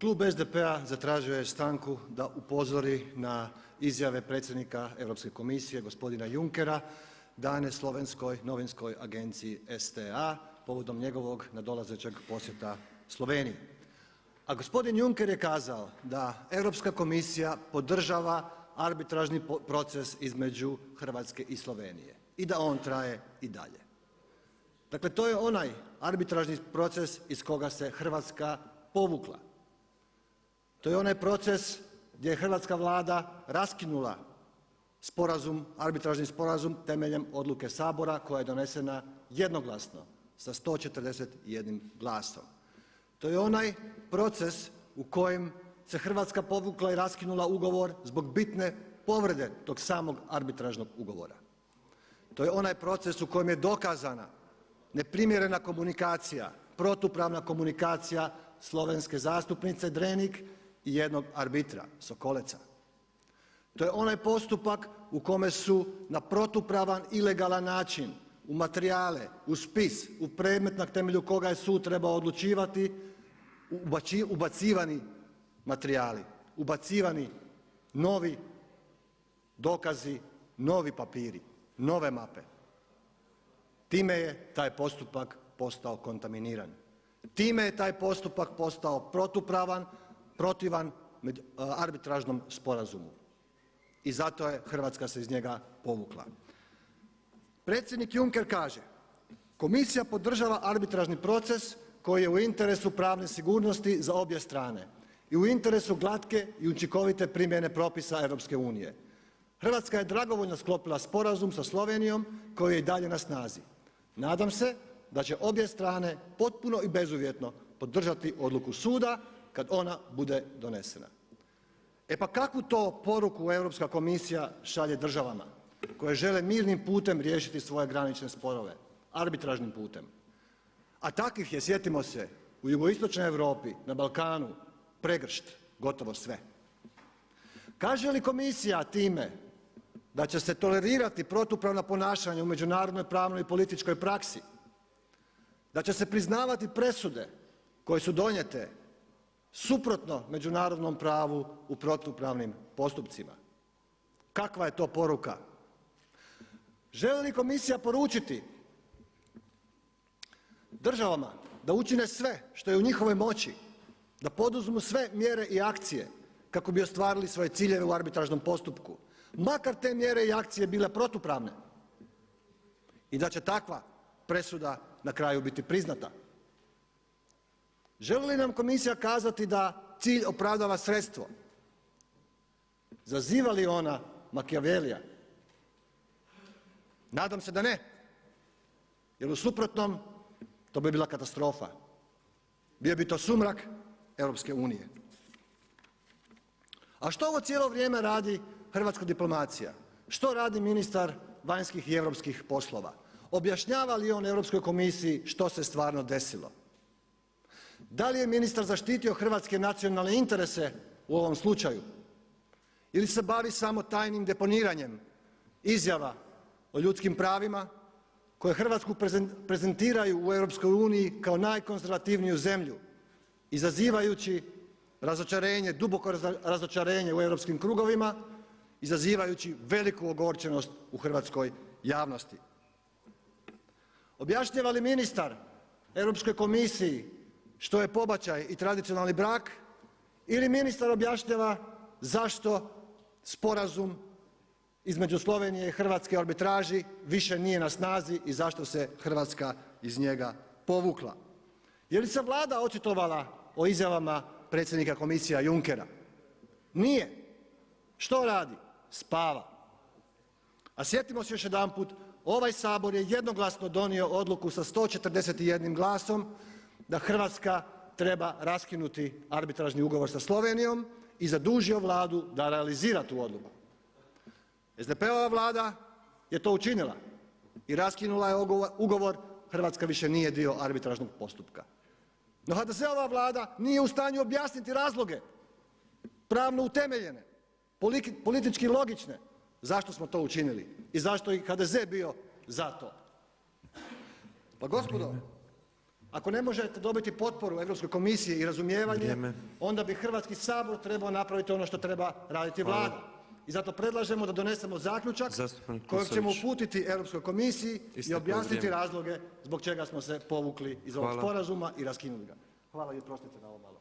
Klub SDP-a zatražio je stanku da upozori na izjave predsjednika Europske komisije gospodina Junckera dane slovenskoj novinskoj agenciji STA povodom njegovog nadolazećeg posjeta Sloveniji. A gospodin Juncker je kazao da Europska komisija podržava arbitražni proces između Hrvatske i Slovenije i da on traje i dalje. Dakle, to je onaj arbitražni proces iz koga se Hrvatska povukla. To je onaj proces gdje je hrvatska Vlada raskinula sporazum, arbitražni sporazum temeljem odluke Sabora koja je donesena jednoglasno sa 141 glasom. To je onaj proces u kojem se Hrvatska povukla i raskinula ugovor zbog bitne povrede tog samog arbitražnog ugovora. To je onaj proces u kojem je dokazana neprimjerena komunikacija, protupravna komunikacija slovenske zastupnice Drenik i jednog arbitra Sokoleca. To je onaj postupak u kome su na protupravan, ilegalan način u materijale, u spis, u predmet na temelju koga je sud trebao odlučivati ubacivani materijali, ubacivani novi dokazi, novi papiri, nove mape. Time je taj postupak postao kontaminiran. Time je taj postupak postao protupravan, protivan arbitražnom sporazumu. I zato je Hrvatska se iz njega povukla. Predsjednik Juncker kaže: Komisija podržava arbitražni proces koji je u interesu pravne sigurnosti za obje strane i u interesu glatke i učinkovite primjene propisa Europske unije. Hrvatska je dragovoljno sklopila sporazum sa Slovenijom koji je i dalje na snazi. Nadam se da će obje strane potpuno i bezuvjetno podržati odluku suda kad ona bude donesena. E pa kakvu to poruku Europska komisija šalje državama koje žele mirnim putem riješiti svoje granične sporove, arbitražnim putem? A takvih je, sjetimo se, u jugoistočnoj Europi, na Balkanu pregršt, gotovo sve. Kaže li komisija time da će se tolerirati protupravna ponašanja u međunarodnoj pravnoj i političkoj praksi, da će se priznavati presude koje su donijete suprotno međunarodnom pravu u protupravnim postupcima? Kakva je to poruka? Želi li komisija poručiti državama da učine sve što je u njihovoj moći, da poduzmu sve mjere i akcije kako bi ostvarili svoje ciljeve u arbitražnom postupku, makar te mjere i akcije bile protupravne, i da će takva presuda na kraju biti priznata? Želi li nam komisija kazati da cilj opravdava sredstvo? Zaziva li ona Machiavellija? Nadam se da ne, jer u suprotnom to bi bila katastrofa. Bio bi to sumrak Europske unije. A što ovo cijelo vrijeme radi hrvatska diplomacija? Što radi ministar vanjskih i europskih poslova? Objašnjava li on Europskoj komisiji što se stvarno desilo? Da li je ministar zaštitio hrvatske nacionalne interese u ovom slučaju? Ili se bavi samo tajnim deponiranjem izjava o ljudskim pravima koje Hrvatsku prezentiraju u Europskoj uniji kao najkonzervativniju zemlju, izazivajući razočarenje, duboko razočarenje u europskim krugovima, izazivajući veliku ogorčenost u hrvatskoj javnosti? Objašnjava li ministar Europskoj komisiji što je pobačaj i tradicionalni brak, ili ministar objašnjava zašto sporazum između Slovenije i Hrvatske o arbitraži više nije na snazi i zašto se Hrvatska iz njega povukla? Je li se Vlada očitovala o izjavama predsjednika komisija Junckera? Nije. Što radi? Spava. A sjetimo se još jedanput, ovaj Sabor je jednoglasno donio odluku sa 141 glasom da Hrvatska treba raskinuti arbitražni ugovor sa Slovenijom i zadužio Vladu da realizira tu odluku. SDP-ova Vlada je to učinila i raskinula je ugovor, Hrvatska više nije dio arbitražnog postupka. No HDZ-ova Vlada nije u stanju objasniti razloge, pravno utemeljene, politički logične, zašto smo to učinili i zašto je HDZ bio za to. Pa gospodo, Ako ne možete dobiti potporu Europske komisije i razumijevanje onda bi Hrvatski sabor trebao napraviti ono što treba raditi Vlada. I zato predlažemo da donesemo zaključak kojeg ćemo uputiti Europskoj komisiji i objasniti razloge zbog čega smo se povukli iz ovog sporazuma i raskinuli ga. Hvala i oprostite na ovo malo.